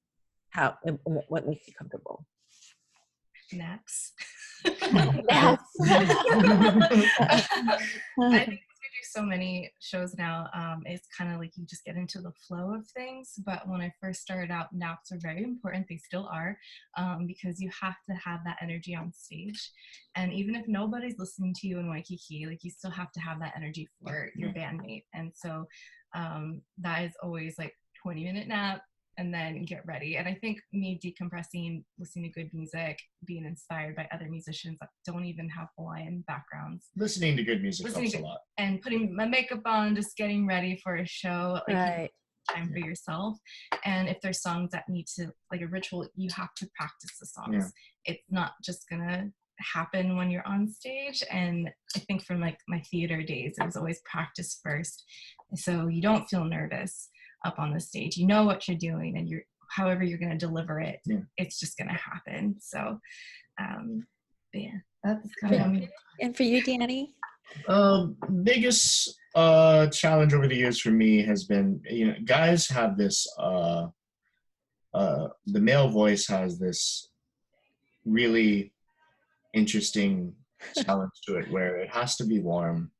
what makes you comfortable? Naps. Yes. I think we do so many shows now, it's kind of like you just get into the flow of things. But when I first started out, naps are very important. They still are, because you have to have that energy on stage. And even if nobody's listening to you in Waikiki, like you still have to have that energy for your bandmate. And so that is always like 20-minute nap, and then get ready. And I think me decompressing, listening to good music, being inspired by other musicians that don't even have Hawaiian backgrounds. Listening to good music helps a lot. And putting my makeup on, just getting ready for a show. Like right. Time for yourself. And if there's songs that need to, like a ritual, you have to practice the songs. It's not just gonna happen when you're on stage. And I think from like my theater days, it was always practice first. So you don't feel nervous up on the stage. You know what you're doing, and however you're going to deliver it, it's just going to happen. So that's kind of me. And for you, Danny? Biggest challenge over the years for me has been, guys have this the male voice has this really interesting challenge to it, where it has to be warm.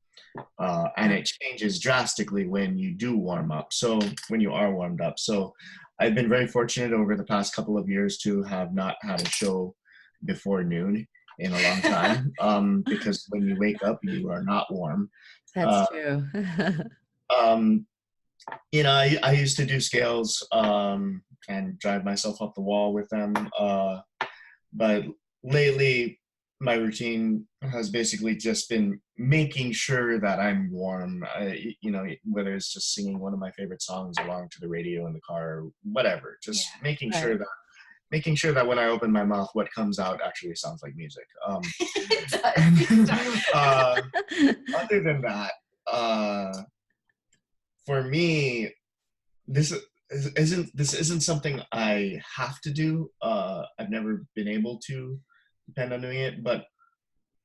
And it changes drastically when you do warm up. So when you are warmed up. So I've been very fortunate over the past couple of years to have not had a show before noon in a long time. Because when you wake up, you are not warm. That's true. I used to do scales and drive myself up the wall with them. But lately, my routine has basically just been making sure that I'm warm, whether it's just singing one of my favorite songs along to the radio in the car or whatever, just making sure that when I open my mouth, what comes out actually sounds like music. Other than that, for me, this isn't something I have to do. I've never been able to depend on doing it, but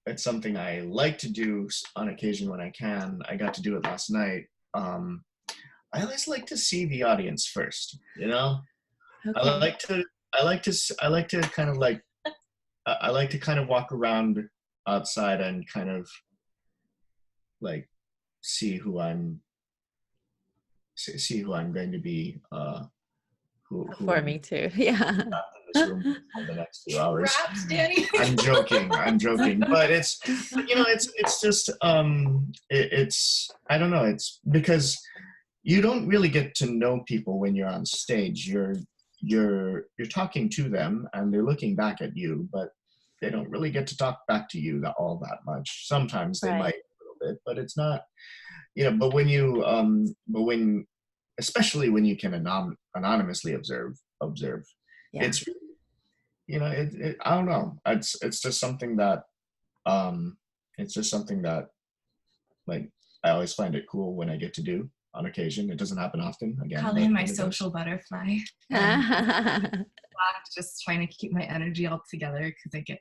it's something I like to do on occasion when I can. I got to do it last night. I always like to see the audience first, Okay. I like to kind of walk around outside and kind of like see who I'm going to be for me too. Yeah. In this room for the next 2 hours. Raps, Danny. I'm joking, but it's just it's I don't know. It's because you don't really get to know people when you're on stage. You're talking to them and they're looking back at you, but they don't really get to talk back to you all that much. Sometimes they might a little bit, but it's not. But when especially when you can anonymously observe. Yeah. It's I don't know. It's just something that like I always find it cool when I get to do on occasion. It doesn't happen often. Again, calling my social butterfly. Just trying to keep my energy all together because I get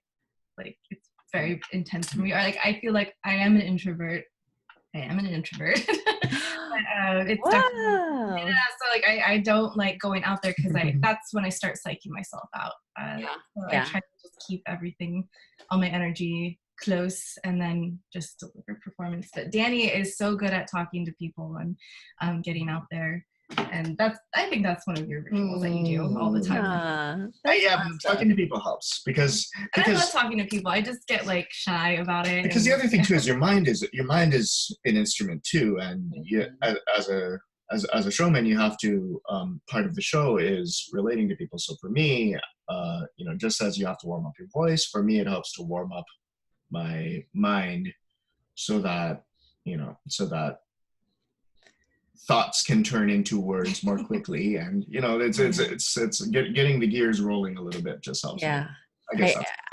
like it's very intense for me. Or like I feel like I am an introvert. But, it's definitely, so like I don't like going out there because that's when I start psyching myself out. So I try to just keep everything, all my energy close, and then just deliver performance. But Danny is so good at talking to people and getting out there. And I think that's one of your rituals that you do all the time. Talking to people helps because I love talking to people. I just get like shy about it. Because the other thing too is your mind is an instrument too, and you, as a showman, you have to part of the show is relating to people. So for me, just as you have to warm up your voice, for me it helps to warm up my mind so that thoughts can turn into words more quickly, and it's getting the gears rolling a little bit just helps.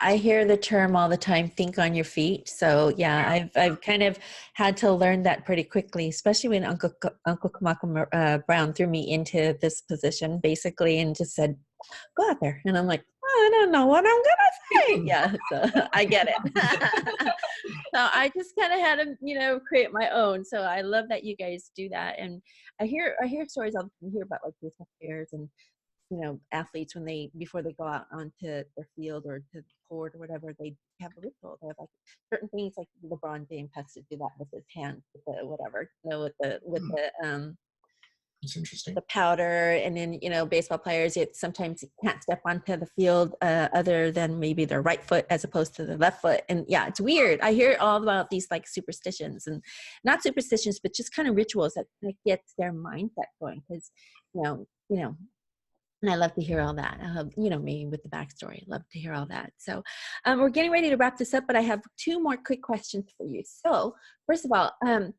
I hear the term all the time, think on your feet. So I've kind of had to learn that pretty quickly, especially when Uncle Kamaka Brown threw me into this position basically and just said, go out there. And I'm like, I don't know what I'm gonna say. So I get it. So I just kind of had to, create my own. So I love that you guys do that. And I hear stories I'll hear about like baseball players and athletes before they go out onto their field or to the court or whatever, they have a ritual. They have like certain things, like LeBron James has to do that with his hands, with the whatever, with the it's interesting. The powder, and then baseball players, sometimes can't step onto the field other than maybe their right foot as opposed to the left foot, and it's weird. I hear all about these like superstitions, and not superstitions, but just kind of rituals that gets their mindset going, because and I love to hear all that. Me with the backstory, love to hear all that. So we're getting ready to wrap this up, but I have two more quick questions for you. So first of all, and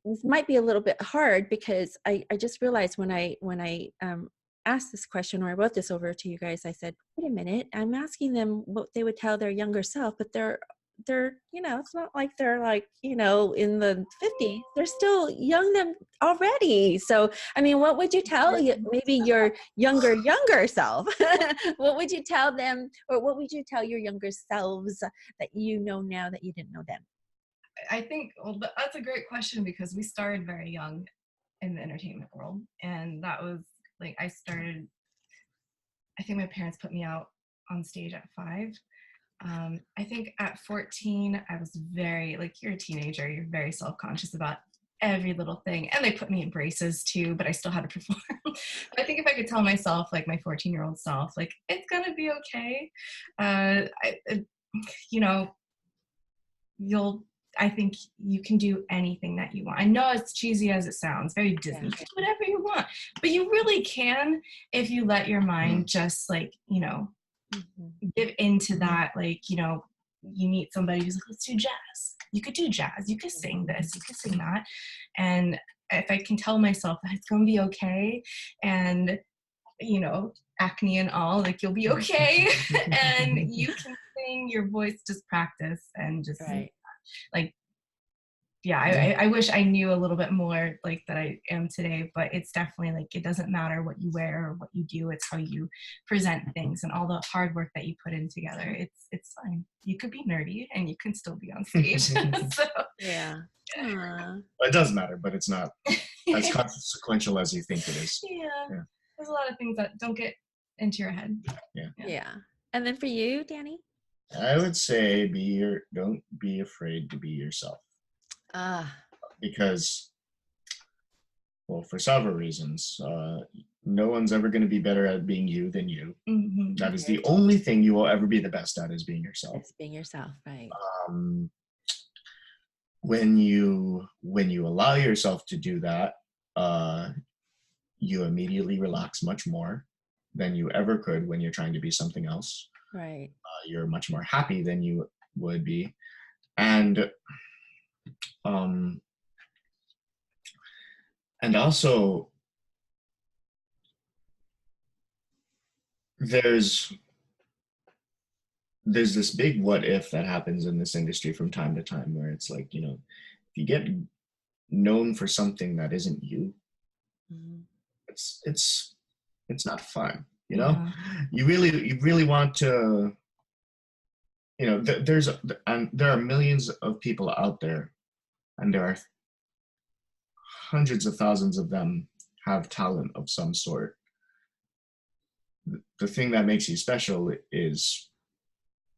this might be a little bit hard, because I just realized when I asked this question, or I wrote this over to you guys, I said, wait a minute, I'm asking them what they would tell their younger self, but they're it's not like they're like in the 50s, they're still young them already. So I mean, what would you tell maybe your younger self? What would you tell them, or what would you tell your younger selves that now that you didn't know then? I think, that's a great question, because we started very young in the entertainment world, and that was like, I think my parents put me out on stage at 5. I think at 14, I was very, like, you're a teenager, you're very self-conscious about every little thing, and they put me in braces too, but I still had to perform. I think if I could tell myself, like my 14-year-old self, like, it's gonna be okay, I think you can do anything that you want. I know it's cheesy as it sounds, very Disney. You can do whatever you want, but you really can if you let your mind just like, give into that. Like, you meet somebody who's like, let's do jazz. You could do jazz. You could sing this. You could sing that. And if I can tell myself that it's going to be okay, and, acne and all, like, you'll be okay, and you can sing, your voice, just practice and just like, I wish I knew a little bit more like that I am today, but it's definitely like, it doesn't matter what you wear or what you do, it's how you present things and all the hard work that you put in together. It's fine. You could be nerdy and you can still be on stage. So, it does matter, but it's not as consequential as you think it is. There's a lot of things that don't get into your head. And then for you, Danny? I would say don't be afraid to be yourself. Because, well, for several reasons, no one's ever going to be better at being you than you. That is the only thing you will ever be the best at, is being yourself. It's being yourself, right? When you allow yourself to do that, you immediately relax much more than you ever could when you're trying to be something else. Right. You're much more happy than you would be, and also there's this big what if that happens in this industry from time to time, where it's like, if you get known for something that isn't you, it's not fun. You really want to, there are millions of people out there, and there are hundreds of thousands of them have talent of some sort. the thing that makes you special is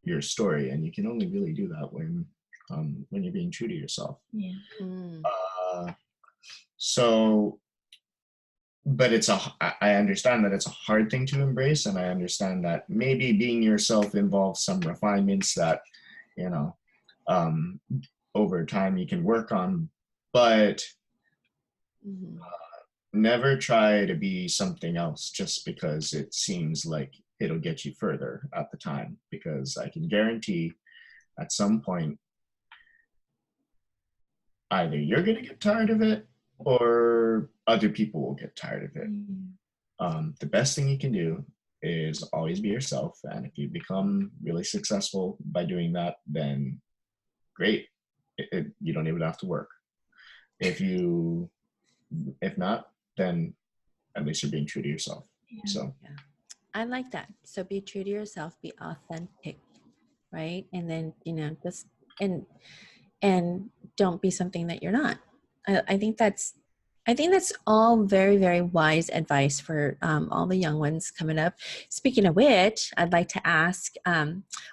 your story, and you can only really do that when you're being true to yourself. Yeah. So, but I understand that it's a hard thing to embrace, and I understand that maybe being yourself involves some refinements that, you know, over time you can work on, but never try to be something else just because it seems like it'll get you further at the time, because I can guarantee at some point either you're going to get tired of it or other people will get tired of it. The best thing you can do is always be yourself, and if you become really successful by doing that, then great. You don't even have to work. If not, then at least you're being true to yourself. So I like that. So be true to yourself, be authentic, right? And then, just and don't be something that you're not. I think that's all very, very wise advice for all the young ones coming up. Speaking of which, I'd like to ask,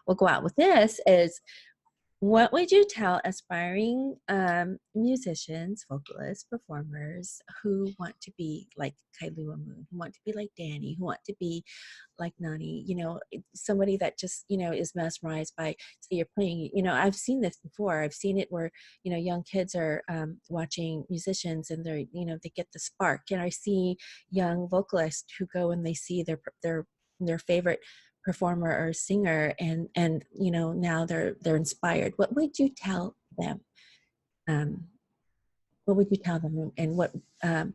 we'll go out with this, is what would you tell aspiring musicians, vocalists, performers who want to be like Kailua Moon, who want to be like Danny, who want to be like Nani, somebody that just, is mesmerized by, say you're playing, I've seen this before. I've seen it where, young kids are watching musicians and they're, they get the spark. And I see young vocalists who go and they see their favorite performer or singer and now they're inspired. What would you tell them? What would you tell them, and what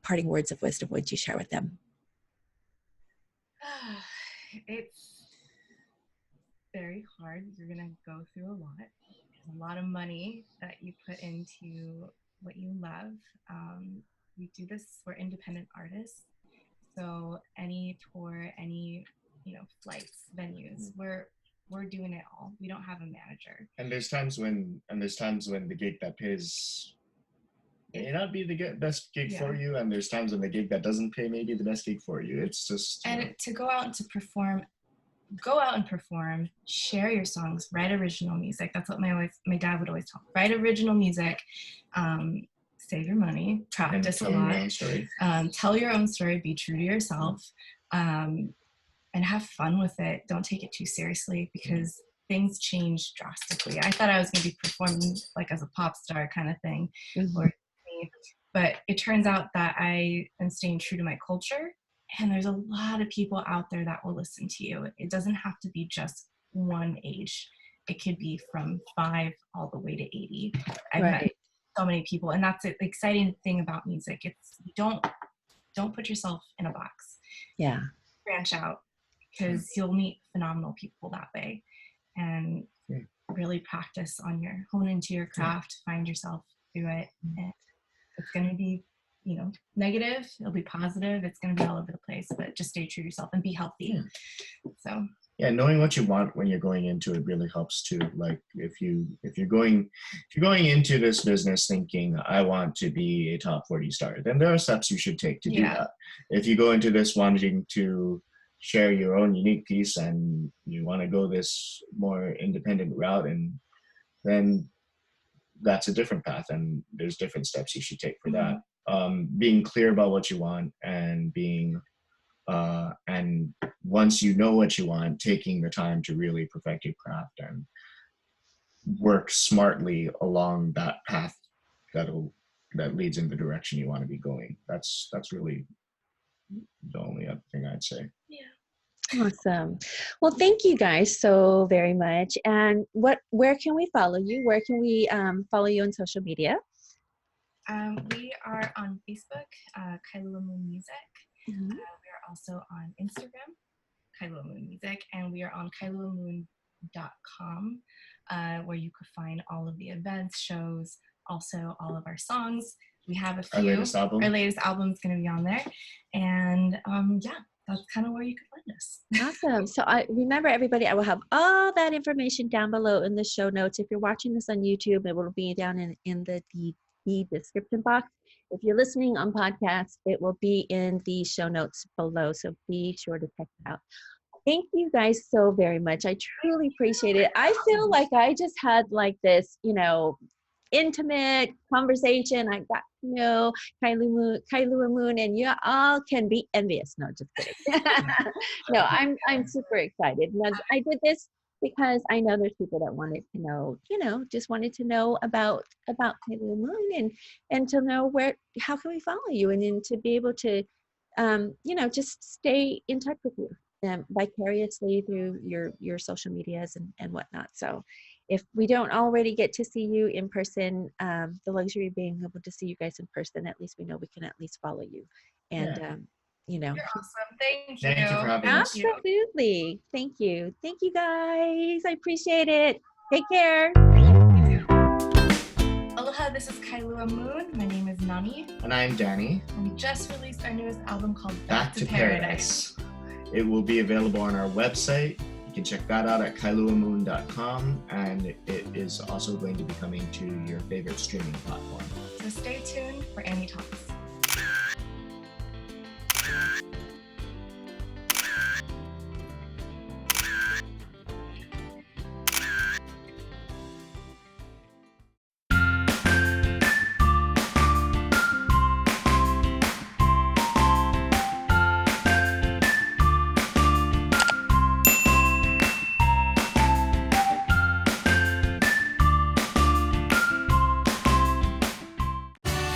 parting words of wisdom would you share with them? It's very hard. You're gonna go through a lot. There's a lot of money that you put into what you love. We do this, we're independent artists, so any tour, any flights, venues, we're doing it all. We don't have a manager. And there's times when the gig that pays may not be the best gig for you, and there's times when the gig that doesn't pay may be the best gig for you. It's just to go out and perform, share your songs, write original music. That's what my dad would always tell me. Write original music, save your money, practice a lot, tell your own story, be true to yourself, and have fun with it. Don't take it too seriously, because things change drastically. I thought I was going to be performing like as a pop star kind of thing, but it turns out that I am staying true to my culture, and there's a lot of people out there that will listen to you. It doesn't have to be just one age. It could be from 5 all the way to 80. I've met so many people, and that's the exciting thing about music. It's don't put yourself in a box. Yeah. Branch out, because you'll meet phenomenal people that way, and really practice on hone into your craft, find yourself through it. And it's going to be, negative, it'll be positive, it's going to be all over the place, but just stay true to yourself and be healthy. So knowing what you want when you're going into it really helps too. Like if you're going into this business thinking I want to be a top 40 star, then there are steps you should take to do that. If you go into this wanting to share your own unique piece and you want to go this more independent route, and then that's a different path, and there's different steps you should take for that. Being clear about what you want, and and once you know what you want, taking the time to really perfect your craft and work smartly along that path that leads in the direction you want to be going. That's really the only other thing I'd say. Awesome. Well, thank you guys so very much. And where can we follow you? Where can we follow you on social media? We are on Facebook, Kailua Moon Music. We are also on Instagram, Kailua Moon Music, and we are on kailuamoon.com, where you could find all of the events, shows, also all of our songs. We have a few. Our latest album is going to be on there, and that's kind of where you could find us. Awesome. So I remember, everybody, I will have all that information down below in the show notes. If you're watching this on YouTube, it will be down in the description box. If you're listening on podcast, it will be in the show notes below. So be sure to check it out. Thank you guys so very much. I truly appreciate it. I feel like I just had like this, intimate conversation. I got to know Kailua Moon, and you all can be envious. No, just kidding. No, I'm super excited. Now, I did this because I know there's people that wanted to know, just wanted to know about Kailua Moon and to know how can we follow you, and then to be able to, just stay in touch with you vicariously through your social medias and whatnot. So if we don't already get to see you in person, the luxury of being able to see you guys in person, at least we know we can at least follow you. And, You're awesome. Thank you. Thank you for having us. Absolutely. Thank you. Thank you guys. I appreciate it. Take care. Aloha, this is Kailua Moon. My name is Nani. And I'm Danny. And we just released our newest album called Back to Paradise. It will be available on our website. You can check that out at kailuamoon.com, and it is also going to be coming to your favorite streaming platform. So stay tuned for Annie Talks.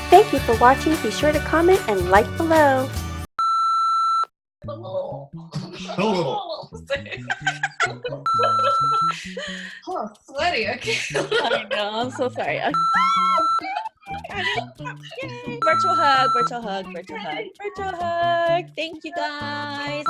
Thank you for watching. Be sure to comment and like below. Oh. Oh, sweaty. Okay. I know. I'm so sorry. Virtual hug. Thank you guys.